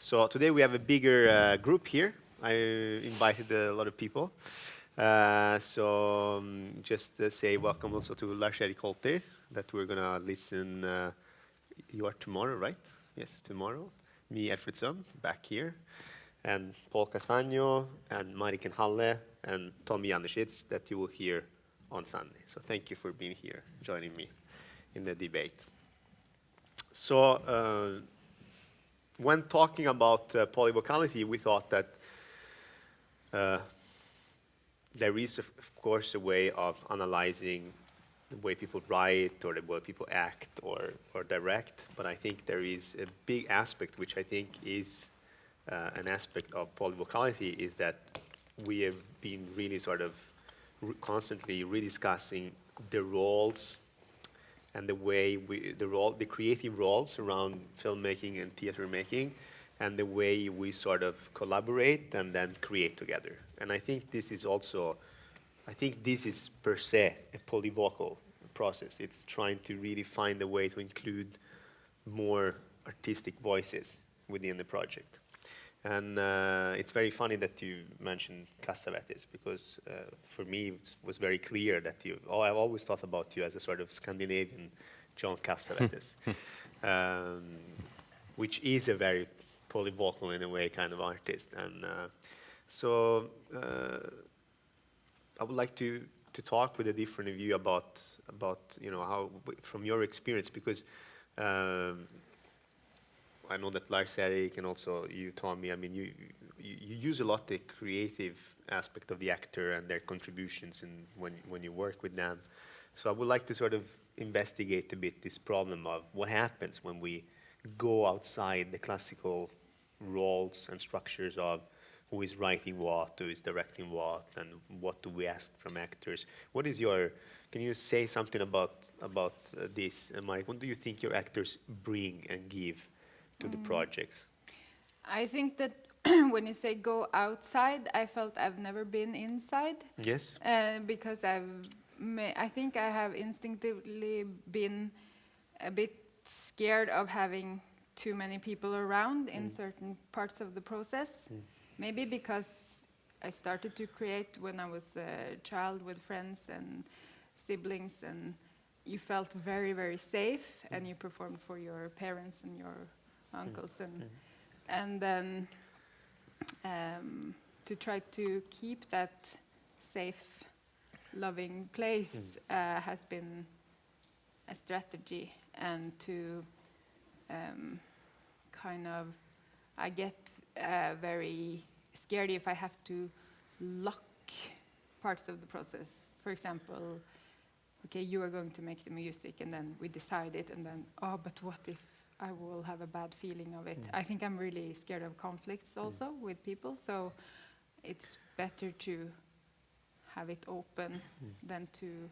So today we have a bigger group here. I invited a lot of people. Just say welcome also to Lars-Erik Holter, that we're going to listen. You are tomorrow, right? Yes, tomorrow. Me, Erfridsson, back here. And Paul Castagno, and Mariken Halle, and Tommy Andersits, that you will hear on Sunday. So thank you for being here, joining me in the debate. So when talking about polyvocality, we thought that there is, of course, a way of analyzing the way people write or the way people act or direct, but I think there is a big aspect which I think is an aspect of polyvocality, is that we have been really sort of constantly rediscussing the roles and the way the creative roles around filmmaking and theater making, and the way we sort of collaborate and then create together. And I think this is also, per se a polyvocal process. It's trying to really find a way to include more artistic voices within the project. And it's very funny that you mentioned Cassavetes, because for me it was very clear that I've always thought about you as a sort of Scandinavian John Cassavetes, which is a very polyvocal in a way kind of artist. And so I would like to talk with a different of you about how, from your experience, because I know that Lars-Erik and also you, Tommy, I mean, you use a lot the creative aspect of the actor and their contributions when you work with them. So I would like to sort of investigate a bit this problem of what happens when we go outside the classical roles and structures of who is writing what, who is directing what, and what do we ask from actors. Can you say something about this, Mike? What do you think your actors bring and give to the projects? I think that when you say go outside, I felt I've never been inside. Yes. Because I think I have instinctively been a bit scared of having too many people around in certain parts of the process. Maybe because I started to create when I was a child with friends and siblings, and you felt very, very safe, and you performed for your parents and your uncles, and then to try to keep that safe, loving place has been a strategy, and to I get very scared if I have to lock parts of the process. For example, okay, you are going to make the music, and then we decide it, and then, but what if I will have a bad feeling of it? I think I'm really scared of conflicts also with people, so it's better to have it open than to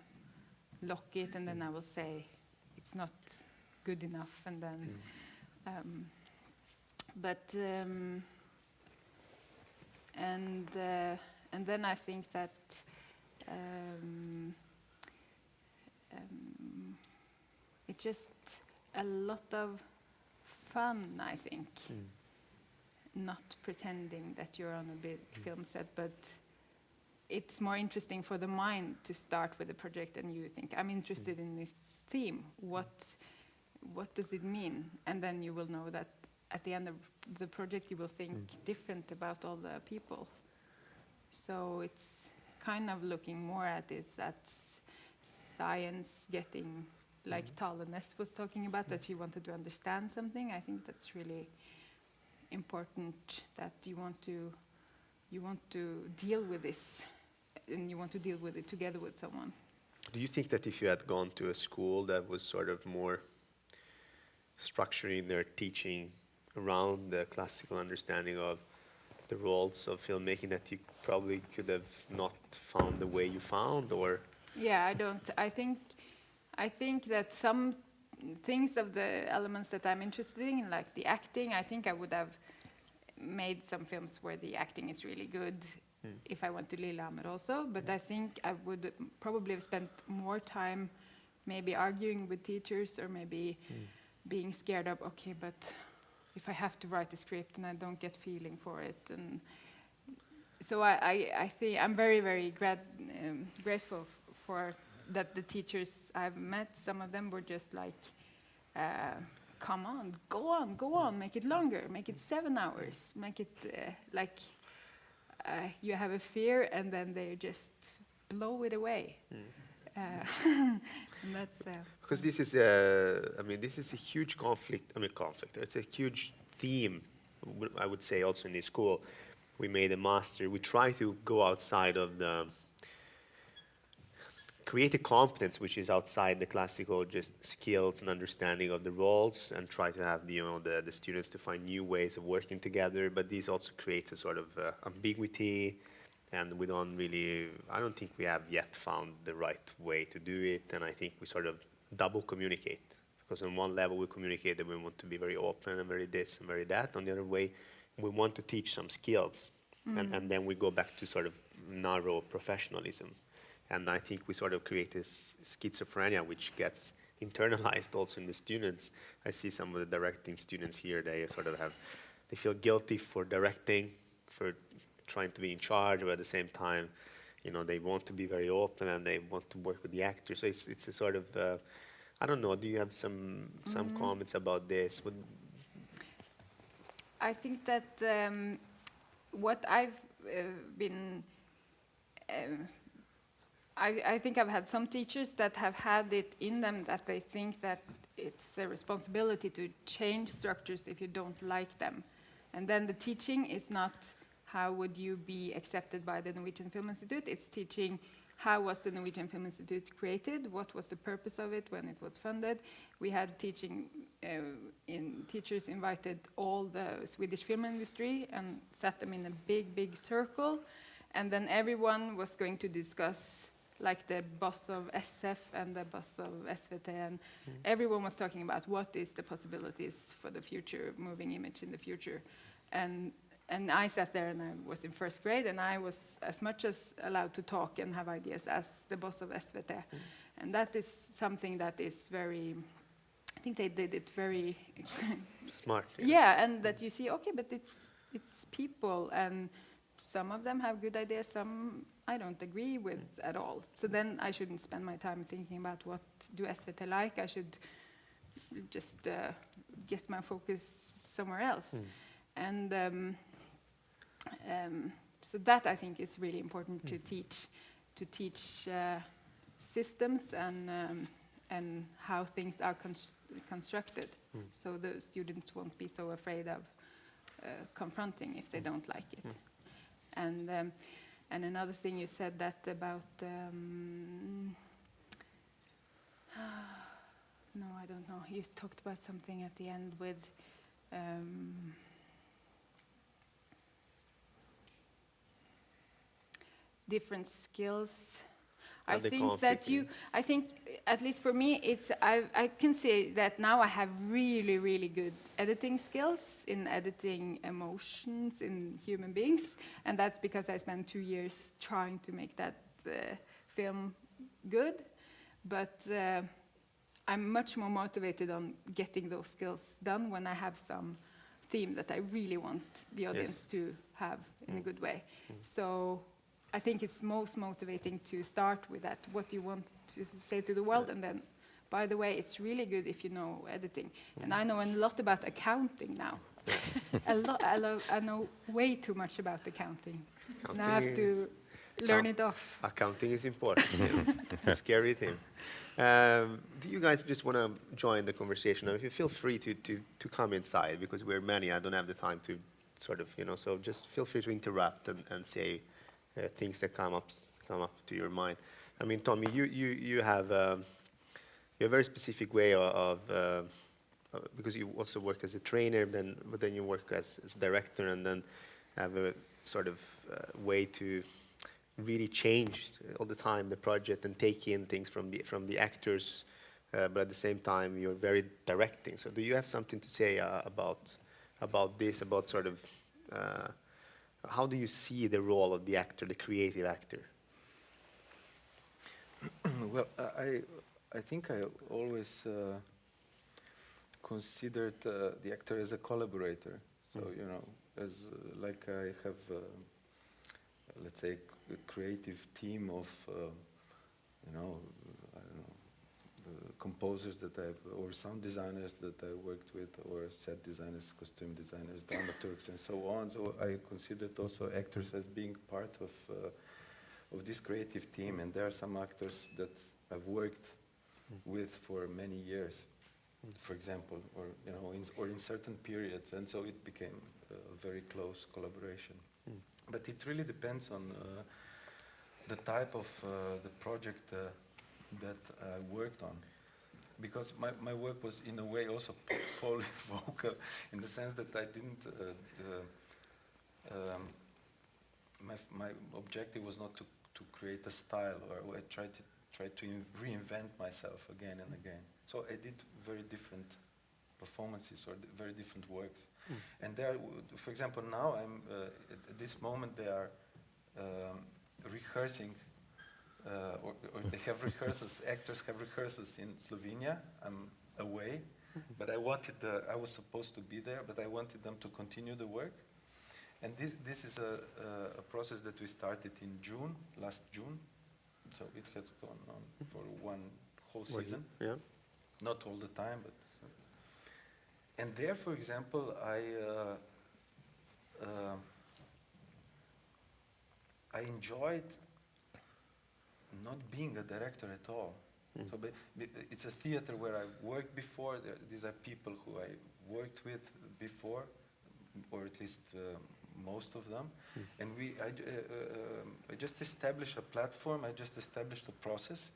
lock it, and then I will say it's not good enough, and then and then I think that it's just a lot of fun, I think. Not pretending that you're on a big film set, but it's more interesting for the mind to start with a project and you think, I'm interested in this theme. What does it mean? And then you will know that at the end of the project you will think different about all the people. So it's kind of looking more at it as science, getting like Talenes was talking about, that she wanted to understand something. I think that's really important, that you want to deal with this, and you want to deal with it together with someone. Do you think that if you had gone to a school that was sort of more structuring their teaching around the classical understanding of the roles of filmmaking, that you probably could have not found the way you found? Or yeah, I think that some things of the elements that I'm interested in, like the acting, I think I would have made some films where the acting is really good if I went to Lillehammer also, but I think I would probably have spent more time maybe arguing with teachers, or maybe being scared of, okay, but if I have to write a script and I don't get feeling for it. And so I think I'm very, very grateful for that the teachers I've met, some of them were just like, come on, go on, make it longer, make it 7 hours, make it like you have a fear and then they just blow it away. And that's because this is I mean, this is a huge conflict. I mean, conflict. It's a huge theme. I would say also in this school, we made a master. We try to go outside of the create a competence which is outside the classical just skills and understanding of the roles, and try to have the students to find new ways of working together. But this also creates a sort of ambiguity, and we don't really, I don't think we have yet found the right way to do it. And I think we sort of double communicate, because on one level we communicate that we want to be very open and very this and very that. On the other way, we want to teach some skills, and then we go back to sort of narrow professionalism. And I think we sort of create this schizophrenia which gets internalized also in the students. I see some of the directing students here, they sort of they feel guilty for directing, for trying to be in charge, but at the same time, they want to be very open and they want to work with the actors. So it's a sort of, I don't know, do you have some comments about this? I think that what I've been, I think I've had some teachers that have had it in them that they think that it's a responsibility to change structures if you don't like them. And then the teaching is not how would you be accepted by the Norwegian Film Institute, it's teaching how was the Norwegian Film Institute created, what was the purpose of it when it was funded. We had teaching, teachers invited all the Swedish film industry and sat them in a big, big circle, and then everyone was going to discuss, like the boss of SF and the boss of SVT, and everyone was talking about what is the possibilities for the future, moving image in the future. And I sat there and I was in first grade and I was as much as allowed to talk and have ideas as the boss of SVT. And that is something that is very, I think they did it very smart. Yeah, and that you see, okay, but it's people, and some of them have good ideas, some I don't agree with at all. So then I shouldn't spend my time thinking about what do SVT like. I should just get my focus somewhere else. And so that I think is really important to teach systems and how things are constructed. So the students won't be so afraid of confronting if they don't like it. And another thing you said that about no, I don't know. You talked about something at the end with different skills. I think that I think, at least for me, I can say that now I have really, really good editing skills in editing emotions in human beings, and that's because I spent 2 years trying to make that film good. But I'm much more motivated on getting those skills done when I have some theme that I really want the audience to have in a good way. So I think it's most motivating to start with that, what you want to say to the world, and then, by the way, it's really good if you know editing. And I know a lot about accounting now. I know way too much about accounting. And I have to learn it off. Accounting is important. It's a scary thing. Do you guys just want to join the conversation? If you feel free to come inside, because we're many, I don't have the time to sort of, so just feel free to interrupt and say things that come up to your mind. I mean, Tommy, you have a very specific way of because you also work as a trainer, but then you work as director, and then have a sort of way to really change all the time the project and take in things from the actors, but at the same time you're very directing. So do you have something to say about this, about sort of how do you see the role of the actor, the creative actor? Well, I think I always considered the actor as a collaborator. So, you know, as like I have, let's say, a creative team of, you know, I don't know, composers that I've, or sound designers that I worked with, or set designers, costume designers, dramaturgs, and so on. So I considered also actors as being part of this creative team. And there are some actors that I've worked with for many years, for example, or you know, or in certain periods, and so it became a very close collaboration. But it really depends on the type of the project that I worked on, because my work was in a way also polyvocal, in the sense that I didn't. My objective was not to create a style, or I tried to reinvent myself again and again. So I did very different performances or very different works. And there, for example, now I'm at this moment they are rehearsing, or they have rehearsals. Actors have rehearsals in Slovenia. I'm away, but I was supposed to be there, but I wanted them to continue the work. And this is a process that we started in June, last June. So it has gone on for one whole season. Yeah. Not all the time, but. And there, for example, I enjoyed not being a director at all. So it's a theater where I worked before. These are people who I worked with before, or at least most of them. And I just established a platform. I just established a process,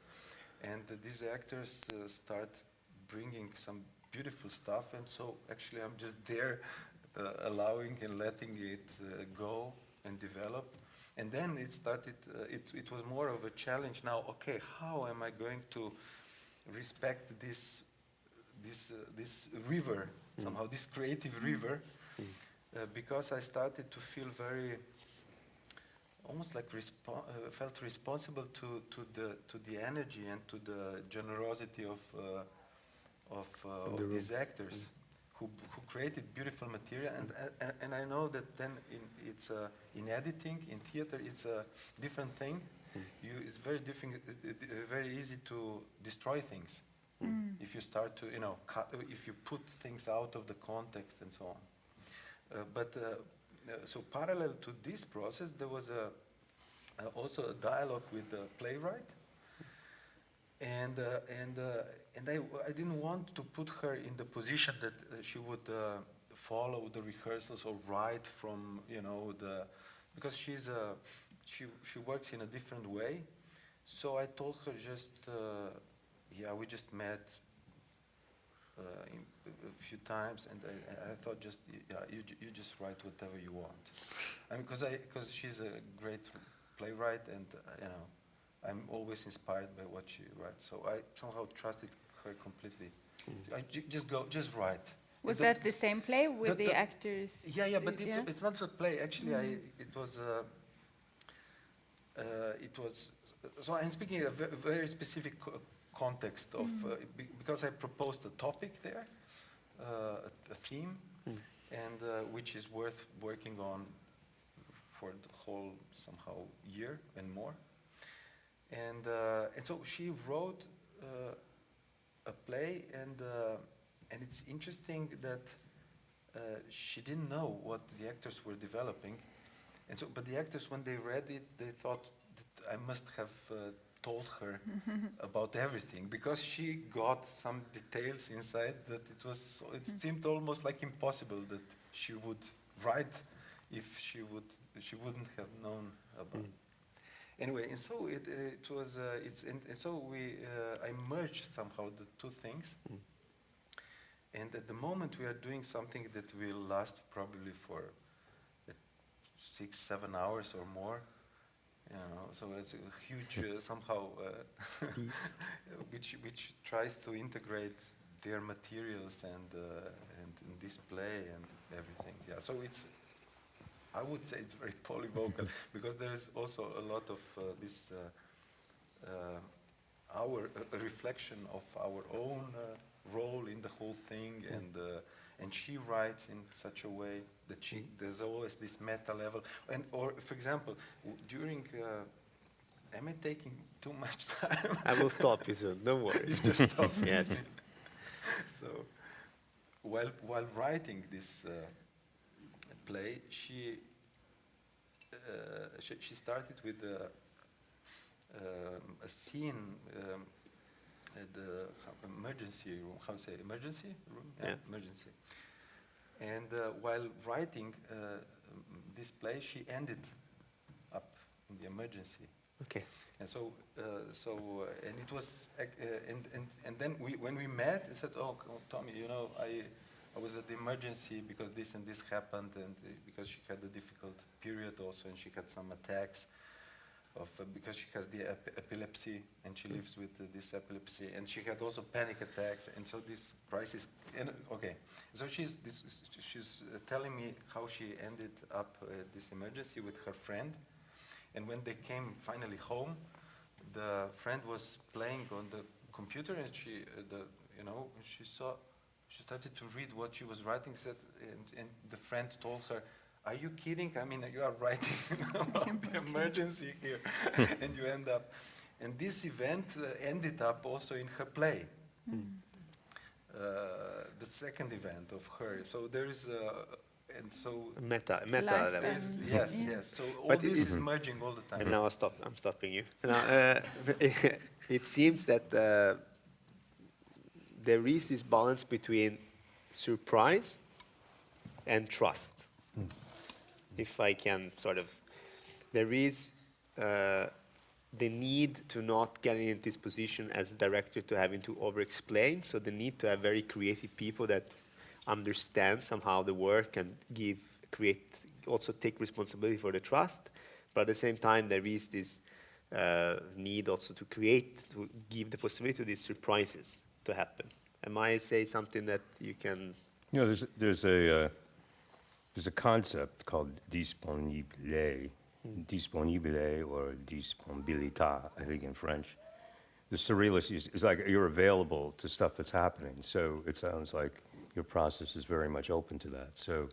and these actors start bringing some beautiful stuff. And so actually, I'm just there, allowing and letting it go and develop. And then it started. It was more of a challenge. Now, okay, how am I going to respect this river somehow, this creative river? Because I started to feel almost like felt responsible to the energy and to the generosity of these actors who created beautiful material. And I know that then it's in editing, in theater, it's a different thing. It's very easy to destroy things if you start to if you put things out of the context and so on. So parallel to this process, there was also a dialogue with the playwright, and I didn't want to put her in the position that she would follow the rehearsals or write from because she works in a different way. So I told her we just met a few times, and I thought you just write whatever you want. I mean, because she's a great playwright, and I'm always inspired by what she writes. So I somehow trusted her completely. Just write. Was that the same play with the actors? Yeah, but it's not a play. Actually, it was. So I'm speaking a very specific context of because I proposed a topic there, a theme, and which is worth working on for the whole somehow year and more. And so she wrote a play, and it's interesting that she didn't know what the actors were developing, and so but the actors, when they read it, they thought that I must have told her about everything, because she got some details inside that it seemed almost like impossible that she would write if she wouldn't have known about. Anyway, and so I merged somehow the two things. And at the moment we are doing something that will last probably for 6-7 hours or more. So it's a huge somehow which tries to integrate their materials and display and everything. Yeah, so I would say it's very polyvocal because there is also a lot of a reflection of our own role in the whole thing, and she writes in such a way that there's always this meta level. And or for example, during am I taking too much time? I will stop you soon. Don't worry. You just stop. Yes. So while writing this play, she started with a scene at the emergency room. How to say emergency room? Yeah. Emergency. And while writing this play, she ended up in the emergency. Okay. And so, and it was, and then when we met, I said, "Oh, Tommy, you know, I was at the emergency because this and this happened, and because she had a difficult period also, and she had some attacks of because she has the epilepsy, and she lives with this epilepsy, and she had also panic attacks, and so this crisis. And okay, so she's telling me how she ended up at this emergency with her friend. And when they came finally home, the friend was playing on the computer, and she started to read what she was writing. Said, and the friend told her, "Are you kidding? I mean, you are writing about the emergency here," and you end up. And this event ended up also in her play. The second event of her. So there is and so Meta Life level. and- yes. So all But this is merging all the time. And now I'm stopping you. Now, it seems that there is this balance between surprise and trust. If I can sort of, there is the need to not get in this position as a director to having to over-explain. So the need to have very creative people that understand somehow the work and also take responsibility for the trust. But at the same time, there is this need also to give the possibility to these surprises to happen. Am I say something that you can? You know, there's a concept called disponible or disponibilità, I think in French. The surrealist is like you're available to stuff that's happening. So it sounds like your process is very much open to that. So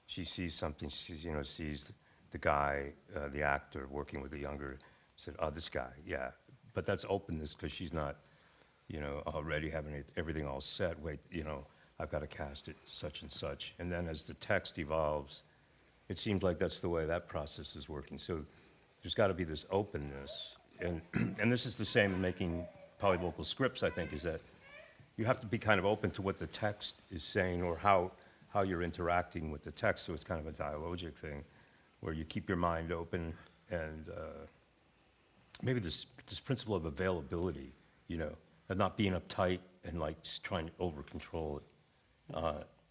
she sees something, sees the guy, the actor working with the younger, said, "Oh, this guy, yeah." But that's openness because she's not, already having everything all set. Wait, I've got to cast it such and such. And then as the text evolves, it seems like that's the way that process is working. So there's got to be this openness. And this is the same in making polyvocal scripts, I think, is that you have to be kind of open to what the text is saying or how you're interacting with the text. So it's kind of a dialogic thing where you keep your mind open and maybe this principle of availability, of not being uptight and like trying to over-control it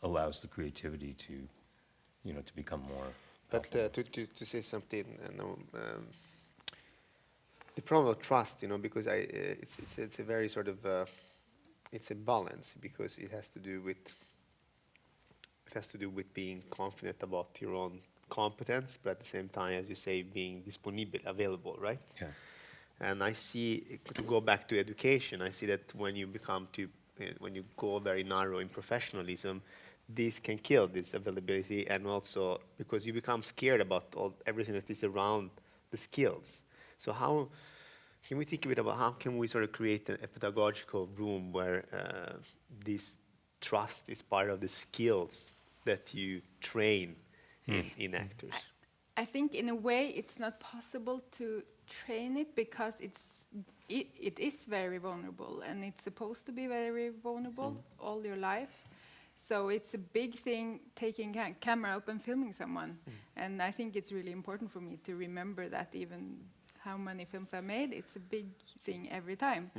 allows the creativity to become more. But to say something, the problem of trust, because it's a very sort of it's a balance because it has to do with being confident about your own competence, but at the same time, as you say, being disponible, available, right? Yeah. And I see, to go back to education, I see that when you when you go very narrow in professionalism, this can kill this availability, and also because you become scared about everything that is around the skills. So how can we think a bit about how can we sort of create a pedagogical room where this trust is part of the skills that you train in actors? I think in a way it's not possible to train it because it is very vulnerable, and it's supposed to be very vulnerable all your life. So it's a big thing taking camera up and filming someone. And I think it's really important for me to remember that even how many films I made, it's a big thing every time.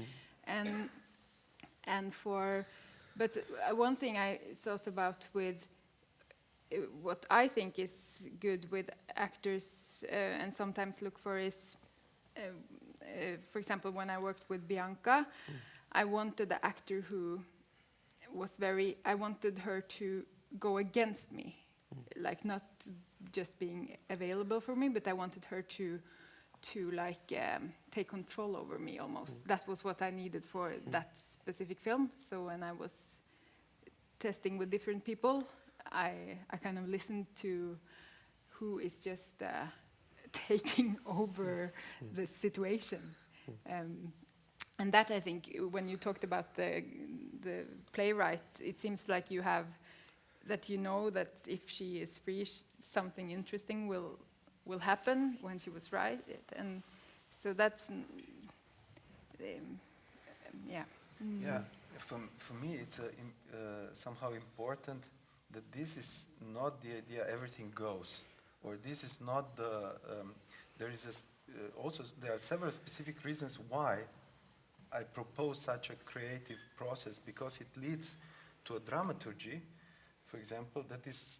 But one thing I thought about with what I think is good with actors and sometimes look for is, for example, when I worked with Bianca, I wanted the actor who was I wanted her to go against me, like not just being available for me, but I wanted her to take control over me almost. That was what I needed for that specific film. So when I was testing with different people, I kind of listen to who is just taking over the situation. And that, I think, when you talked about the playwright, it seems like you have, that you know that if she is free, something interesting will happen when she was right. And so that's, yeah. Yeah, for me it's somehow important that this is not the idea everything goes, or this is not the, there is also, there are several specific reasons why I propose such a creative process, because it leads to a dramaturgy, for example, that is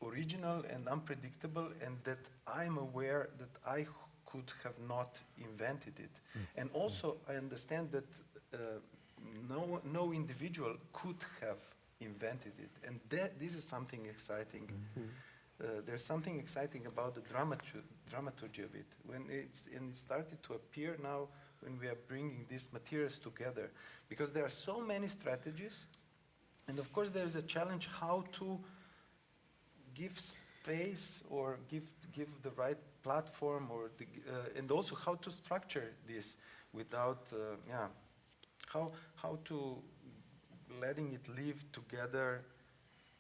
original and unpredictable, and that I'm aware that I could have not invented it. And also I understand that no individual could have invented it, and this is something exciting. There's something exciting about the dramaturgy of it. When it started to appear now, when we are bringing these materials together, because there are so many strategies, and of course there is a challenge how to give space or give the right platform, or and also how to structure this without, how to letting it live together,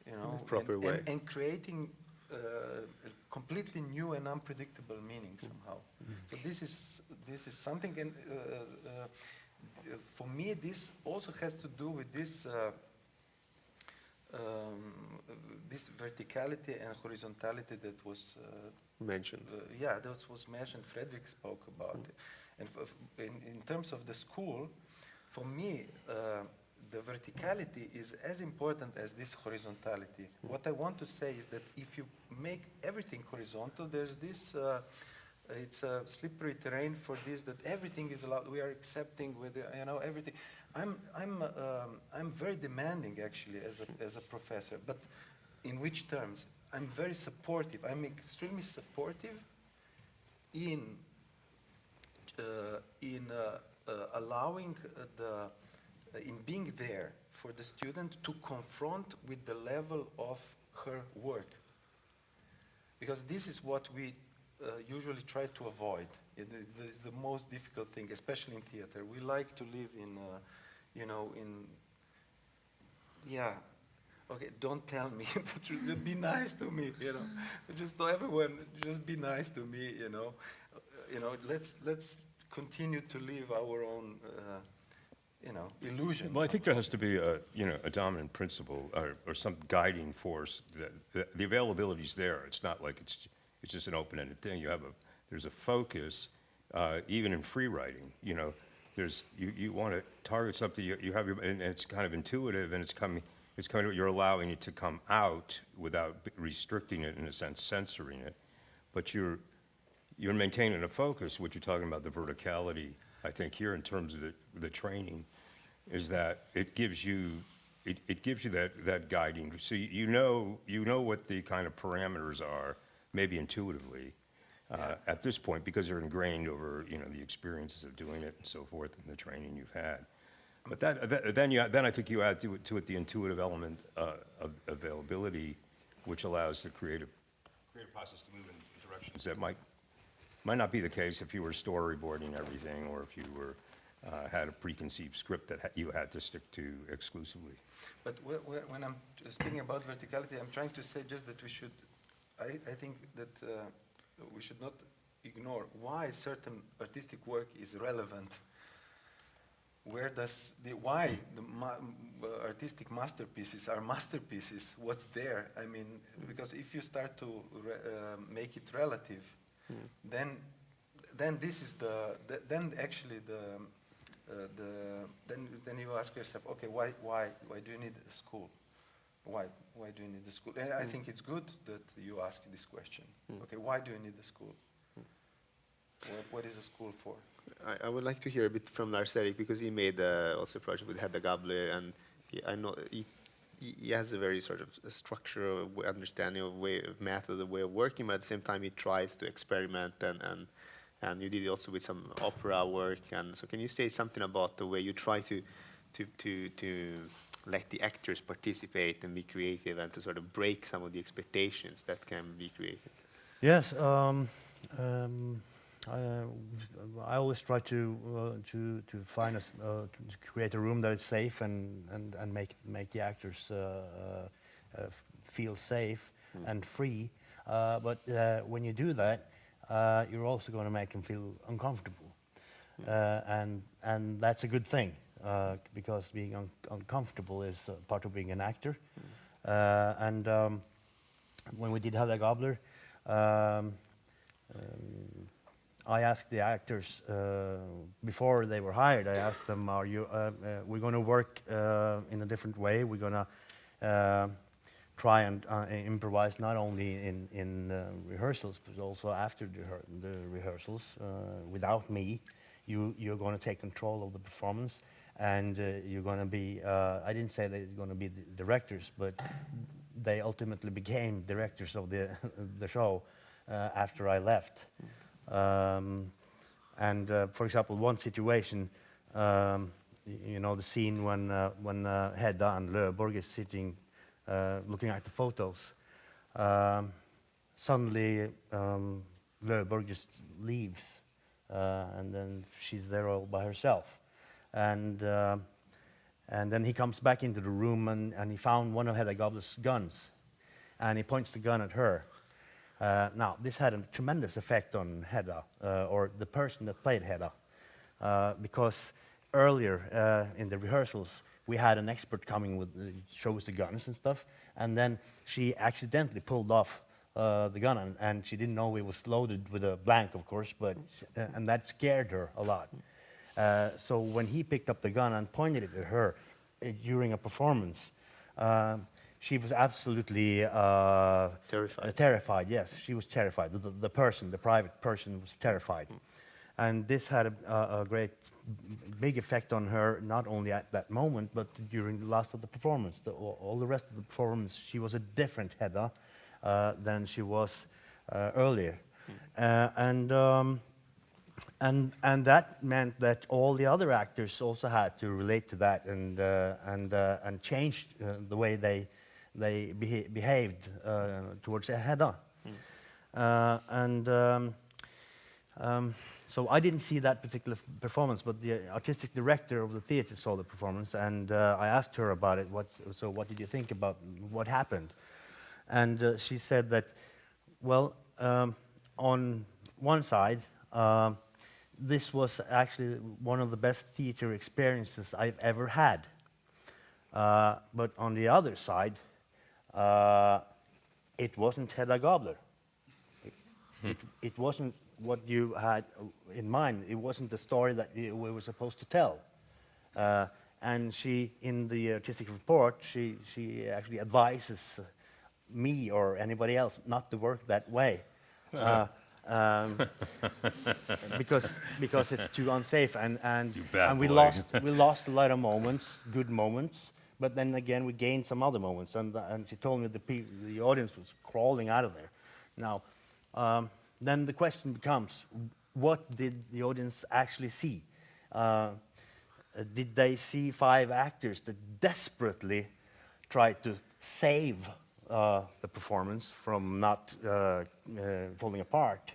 you know, In a proper way. and creating a completely new and unpredictable meaning somehow. So this is something, and for me this also has to do with this this verticality and horizontality that was Mentioned. that was mentioned. Frederick spoke about it, and in terms of the school, for me. The verticality is as important as this horizontality. What I want to say is that if you make everything horizontal, there's this, it's a slippery terrain for this, that everything is allowed, we are accepting with, you know, everything. I'm very demanding actually as a professor, but in which terms? I'm very supportive. I'm extremely supportive in allowing in being there for the student to confront with the level of her work. Because this is what we usually try to avoid. It is the most difficult thing, especially in theater. We like to live in, you know, okay, don't tell me the truth, be nice to me, you know. Just everyone, just be nice to me, you know. Let's continue to live our own illusion. Well, I think there has to be a dominant principle or some guiding force. The availability is there. It's not like it's just an open-ended thing. There's a focus, even in free writing. You know, you want to target something. You have and it's kind of intuitive, and it's coming. You're allowing it to come out without restricting it, in a sense, censoring it. But you're maintaining a focus. What you're talking about, the verticality, I think here in terms of the training, is that it gives you that guiding. So you know what the kind of parameters are, maybe intuitively, at this point, because they're ingrained over the experiences of doing it and so forth, and the training you've had. But then I think you add to it the intuitive element of availability, which allows the creative process to move in directions that might not be the case if you were storyboarding everything, or if you were had a preconceived script that you had to stick to exclusively. But when I'm speaking about verticality, I'm trying to say just that we should, I think that we should not ignore why certain artistic work is relevant. Why the artistic masterpieces are masterpieces? What's there? I mean, because if you start to make it relative, then this is then you ask yourself, okay, why do you need a school? Why do you need a school? And I think it's good that you ask this question. Okay, why do you need a school? What is a school for? I would like to hear a bit from Lars-Erik, because he made also a project with Hedda Gabler, and I know he has a very sort of structural understanding of method, the way of working, but at the same time he tries to experiment, and you did it also with some opera work. And so can you say something about the way you try to let the actors participate and be creative, and to sort of break some of the expectations that can be created? Yes, um, I, uh, I always try to find to create a room that is safe and make the actors feel safe and free. But when you do that, you're also going to make them feel uncomfortable, and that's a good thing because being uncomfortable is part of being an actor. And when we did Hedda Gabler, um, I asked the actors before they were hired. I asked them, "Are you? We're going to work in a different way. We're going to try and improvise not only in rehearsals but also after the rehearsals. Without me, you're going to take control of the performance, and you're going to be." I didn't say they're going to be the directors, but they ultimately became directors of the show after I left. And for example, one situation, you know, the scene when Hedda and Löfborg is sitting, looking at the photos. Suddenly, Löfborg just leaves, and then she's there all by herself. And then he comes back into the room, and he found one of Hedda Gabler's guns, and he points the gun at her. Now, this had a tremendous effect on Hedda, or the person that played Hedda, because earlier in the rehearsals, we had an expert coming with show us the guns and stuff, and then she accidentally pulled off the gun, and she didn't know it was loaded with a blank, of course, but and that scared her a lot. So when he picked up the gun and pointed it at her during a performance, she was absolutely Terrified. Terrified, yes, she was terrified. The person, the private person, was terrified. And this had a great, big effect on her, not only at that moment, but during the last of the performance. All the rest of the performance, she was a different Hedda than she was earlier. And that meant that all the other actors also had to relate to that and change the way they behaved towards Hedda. So I didn't see that particular performance, but the artistic director of the theater saw the performance, and I asked her about it. So what did you think about what happened? And she said that, well, on one side, this was actually one of the best theater experiences I've ever had. But on the other side, it wasn't Hedda Gabler. It wasn't what you had in mind. It wasn't the story that we were supposed to tell. And she, in the artistic report, she actually advises me or anybody else not to work that way. Because it's too unsafe, and we lost a lot of moments, good moments, but then again we gained some other moments, and she told me the audience was crawling out of there. Now, then the question becomes, what did the audience actually see? Did they see 5 actors that desperately tried to save the performance from not falling apart,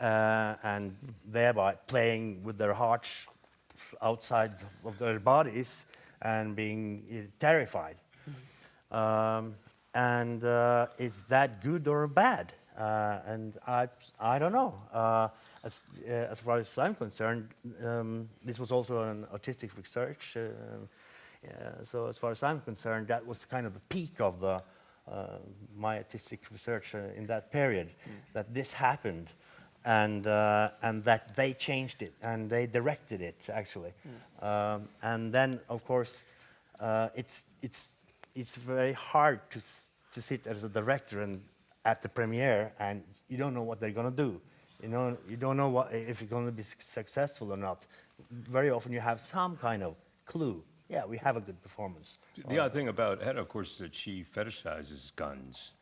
and thereby playing with their hearts outside of their bodies and being terrified? And is that good or bad? And I don't know. As far as I'm concerned, this was also an artistic research. So as far as I'm concerned, that was kind of the peak of my artistic research in that period, that this happened, and that they changed it and they directed it actually. And then, of course, it's very hard to sit as a director and at the premiere, and you don't know what they're going to do. You don't know if you're going to be successful or not. Very often you have some kind of clue. Yeah, we have a good performance. The odd thing about Hedda, of course, is that she fetishizes guns.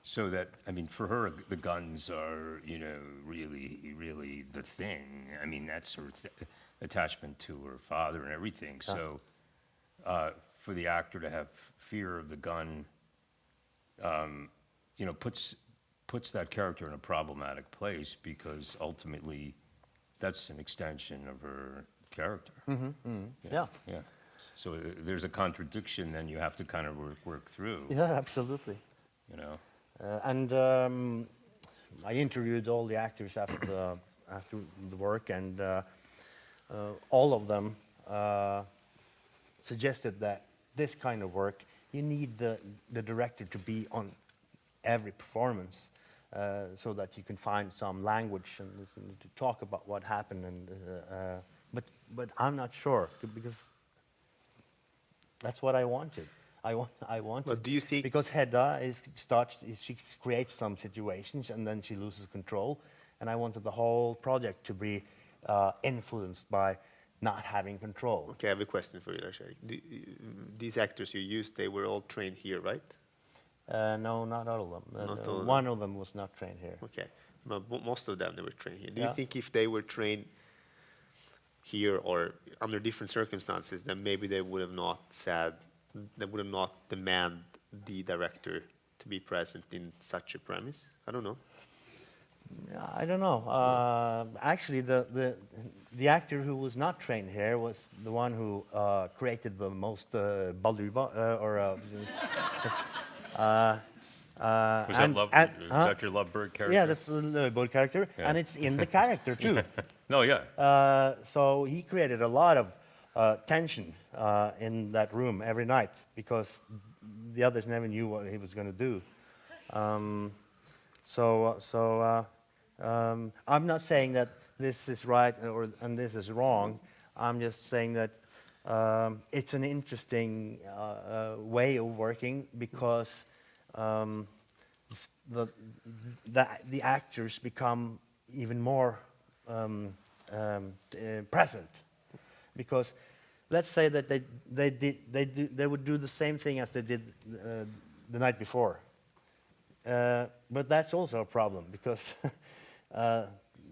So that, I mean, for her, the guns are, you know, really, really the thing. I mean, that's her attachment to her father and everything. So for the actor to have fear of the gun, you know, puts that character in a problematic place because ultimately that's an extension of her character. Yeah. Yeah. So there's a contradiction then you have to kind of work through, Yeah, absolutely. you know? And I interviewed all the actors after the work, and all of them suggested that this kind of work, you need the director to be on every performance, so that you can find some language and to talk about what happened. And but I'm not sure, because that's what I wanted. I wanted. But do you think- because Hedda she creates some situations and then she loses control, and I wanted the whole project to be influenced by not having control. Okay, I have a question for you, Lars-Erik. These actors you used, they were all trained here, right? No, not all of them. Not all of them. One of them was not trained here. Okay, but most of them, they were trained here. Do Yeah. you think if they were trained here or under different circumstances, then maybe they would have not said, they would have not demand the director to be present in such a premise? I don't know. Yeah, I don't know. Actually, the actor who was not trained here was the one who created the most baluba, just, Was that Love, is that your Lovebird character? yeah, that's the board character, Yeah. and it's in the character too. No, yeah. So he created a lot of tension in that room every night because the others never knew what he was going to do. I'm not saying that this is right and this is wrong. I'm just saying that it's an interesting way of working because the actors become even more present. Because let's say that they would do the same thing as they did the night before. But that's also a problem because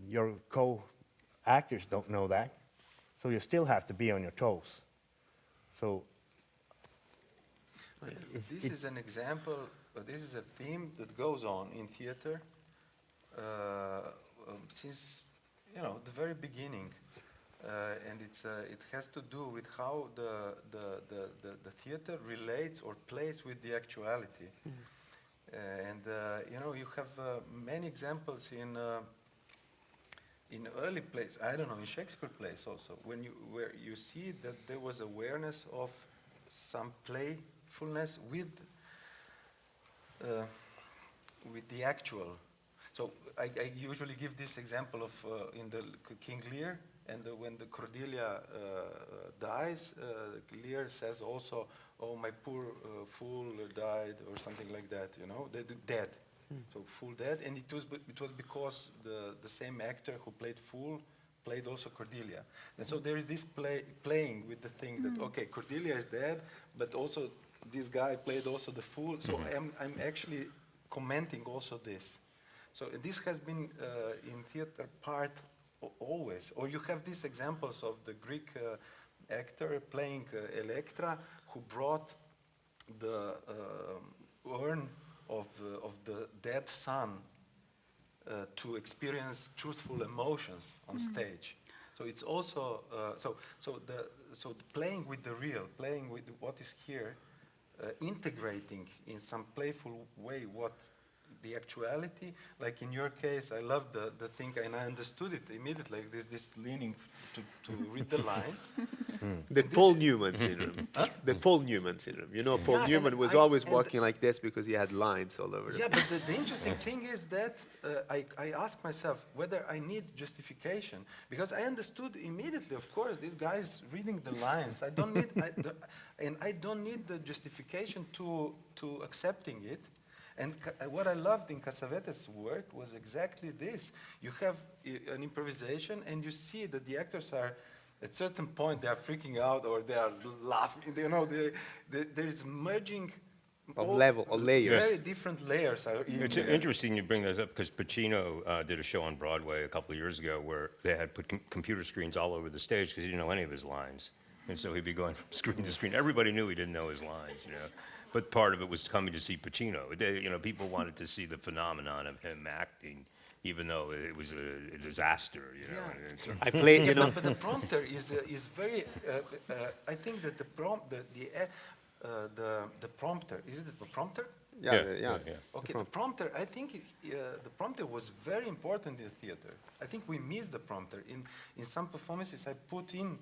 your co-actors don't know that. So you still have to be on your toes. So This is an example, this is a theme that goes on in theater since, you know, the very beginning. And it has to do with how the theater relates or plays with the actuality. And you know, you have many examples in early plays. I don't know, in Shakespeare plays also, where you see that there was awareness of some playfulness with the actual. So I usually give this example of in the King Lear, and when the Cordelia dies, Lear says also, "Oh, my poor fool died," or something like that. You know, dead. So fool dead, and it was because the same actor who played fool played also Cordelia, and so there is this playing with the thing that okay, Cordelia is dead, but also this guy played also the fool. So I'm actually commenting also this. So this has been in theater part always. Or you have these examples of the Greek actor playing Electra, who brought the urn of the dead son to experience truthful emotions on stage. So it's also so the playing with the real, playing with what is here, integrating in some playful way what the actuality, like in your case, I love the thing, and I understood it immediately. Like this leaning to read the lines. The Paul Newman syndrome. The Paul Newman syndrome. You know, Paul Yeah, Newman was always walking like this because he had lines all over. Yeah, but the interesting thing is that I ask myself whether I need justification, because I understood immediately. Of course, this guy is reading the lines. I don't need, I don't need the justification to accepting it. And what I loved in Cassavetes' work was exactly this. You have an improvisation, and you see that the actors are, at certain point, they are freaking out or they are laughing. You know, there is merging Of layers. Very different layers are in It's there. interesting you bring those up because Pacino did a show on Broadway a couple of years ago where they had put computer screens all over the stage because he didn't know any of his lines. And so he'd be going from screen to screen. Everybody knew he didn't know his lines, you know. But part of it was coming to see Pacino. You know, people wanted to see the phenomenon of him acting, even though it was a disaster, you know. Yeah. in terms- I played, you Yeah, know, but the prompter is very. I think that the prompter, is it the prompter? yeah. Okay, the prompter. I think the prompter was very important in theater. I think we missed the prompter in some performances. I put in.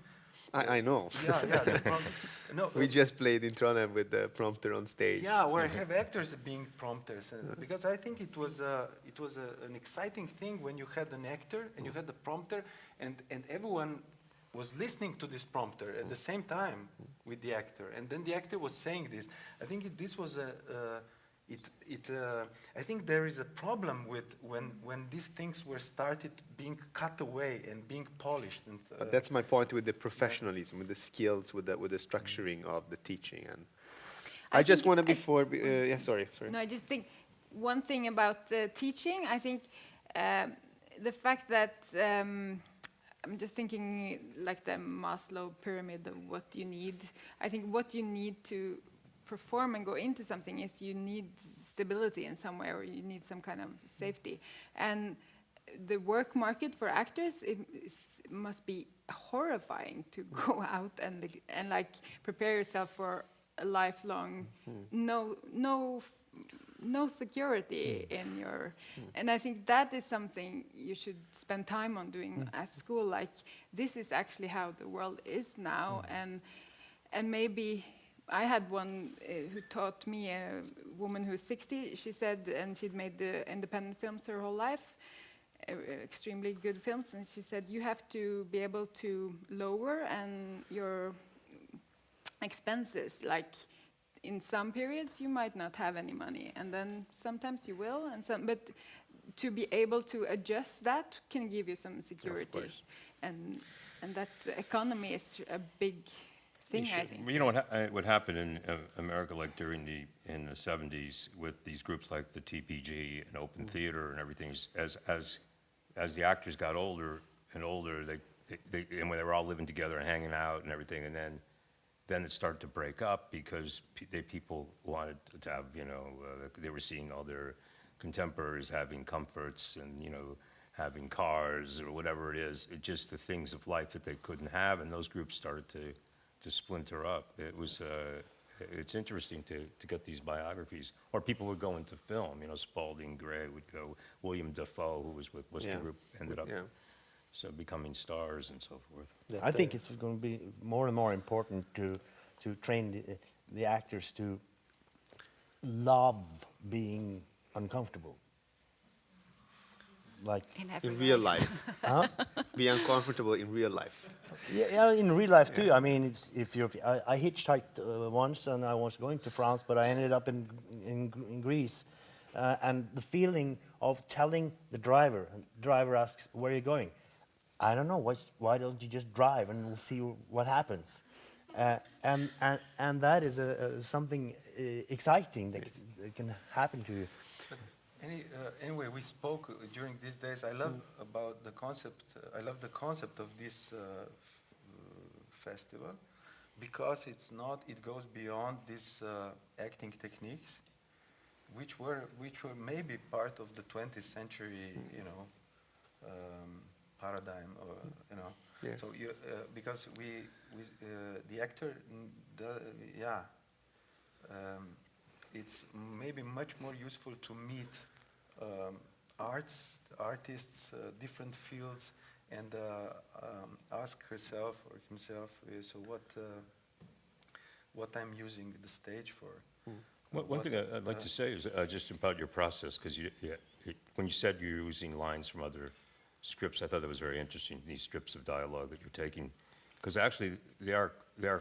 I know. Yeah. The prompter. No, We just played in Trondheim with the prompter on stage. yeah, where I have actors being prompters, because I think it was an exciting thing when you had an actor and you had the prompter, and everyone was listening to this prompter at the same time with the actor, and then the actor was saying this. I think this was I think there is a problem with when these things were started being cut away and being polished. And, But that's my point with the professionalism, with the skills, with the structuring of the teaching. And I just think want to, I- before, yeah, sorry. No, I just think one thing about teaching, I think the fact that I'm just thinking like the Maslow pyramid of what you need. I think what you need to perform and go into something is you need stability in some way, or you need some kind of safety. And the work market for actors, must be horrifying to go out and like prepare yourself for a lifelong no security in your, and I think that is something you should spend time on doing at school. Like, this is actually how the world is now, and maybe I had one who taught me, a woman who's 60. She said, and she'd made the independent films her whole life, extremely good films, and she said you have to be able to lower and your expenses, like. In some periods, you might not have any money, and then sometimes you will, but to be able to adjust that can give you some security, and that economy is a big thing, I think. You know what happened in America, like during in the 70s, with these groups like the TPG and Open Theater and everything, as the actors got older and older, and when they were all living together and hanging out and everything, and then it started to break up because people wanted to have, you know, they were seeing all their contemporaries having comforts and, you know, having cars or whatever it is, just the things of life that they couldn't have, and those groups started to splinter up. It's interesting to get these biographies, or people would go into film, you know, Spalding Gray would go, William Dafoe, who was with the group, ended up so becoming stars and so forth. I think it's going to be more and more important to train the actors to love being uncomfortable. Like in real life. Be uncomfortable in real life. yeah, in real life too. I mean, if I hitchhiked once, and I was going to France, but I ended up in Greece, and the feeling of telling the driver, and the driver asks, "Where are you going?" I don't know. Why don't you just drive and we'll see what happens? And that is something exciting that can happen to you. Anyway, we spoke during these days. I love about the concept. I love the concept of this festival, because it goes beyond these acting techniques, which were maybe part of the 20th century, you know, paradigm, or you know. Yes. So because the actor, it's maybe much more useful to meet artists, different fields, and ask herself or himself, so what I'm using the stage for. One thing I'd like to say is just about your process, because when you said you're using lines from other scripts, I thought that was very interesting, these strips of dialogue that you're taking, because actually they are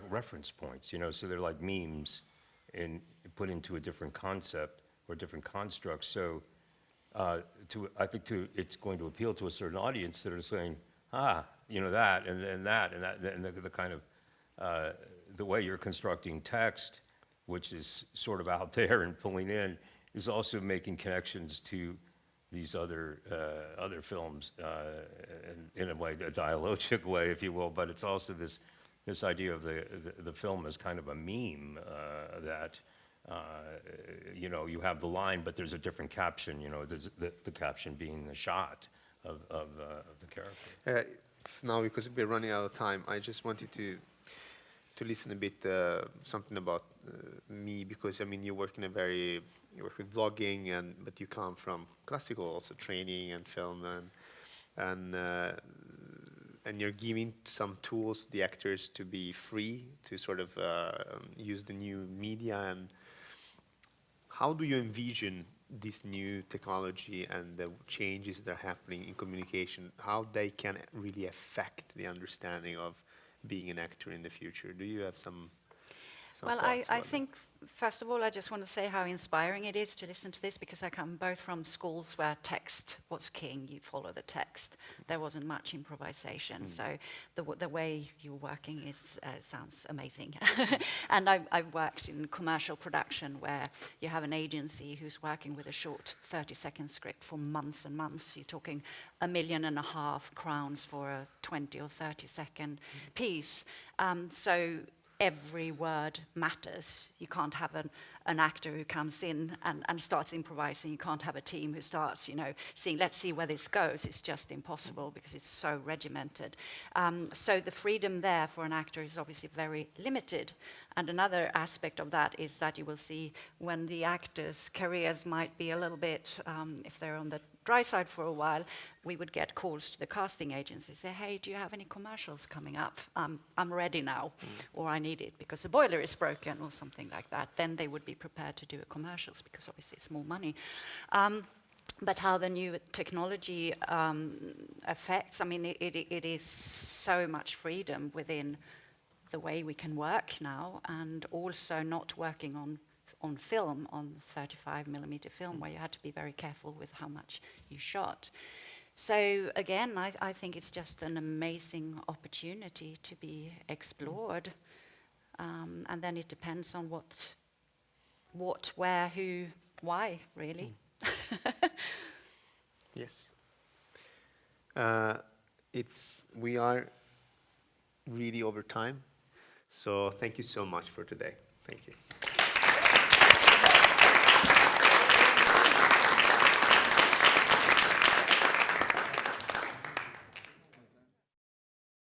reference points, you know, so they're like memes and put into a different concept or different constructs. So I think it's going to appeal to a certain audience that are saying, you know, that, and that, and the kind of, the way you're constructing text, which is sort of out there and pulling in, is also making connections to these other films, in a way, a dialogic way, if you will, but it's also this this idea of the film as kind of a meme that, you know, you have the line, but there's a different caption, you know, there's the caption being the shot of the character. Now, because we're running out of time, I just wanted to listen a bit something about me, because I mean you work with vlogging, but you come from classical also training and film, and you're giving some tools to the actors to be free to sort of use the new media. And how do you envision this new technology and the changes that are happening in communication, how they can really affect the understanding of being an actor in the future? Do you have some Well, thoughts I about think, first of all, I just want to say how inspiring it is to listen to this, because I come both from schools where text was king, you follow the text. There wasn't much improvisation, so the way you're working sounds amazing. And I've worked in commercial production where you have an agency who's working with a short 30-second script for months and months. You're talking £1.5 million for a 20 or 30-second piece. So every word matters. You can't have an actor who comes in and starts improvising. You can't have a team who starts, you know, saying, let's see where this goes. It's just impossible because it's so regimented. So the freedom there for an actor is obviously very limited. And another aspect of that is that you will see when the actors' careers might be a little bit, if they're on the dry side for a while, we would get calls to the casting agency, say, hey, do you have any commercials coming up? I'm ready now, or I need it because the boiler is broken, or something like that. Then they would be prepared to do a commercials, because obviously it's more money. But how the new technology affects, I mean, it is so much freedom within the way we can work now, and also not working on film, on 35mm film, where you had to be very careful with how much you shot. So again, I think it's just an amazing opportunity to be explored. And then it depends on what, where, who, why, really. Yes. We are really over time, so thank you so much for today. Thank you.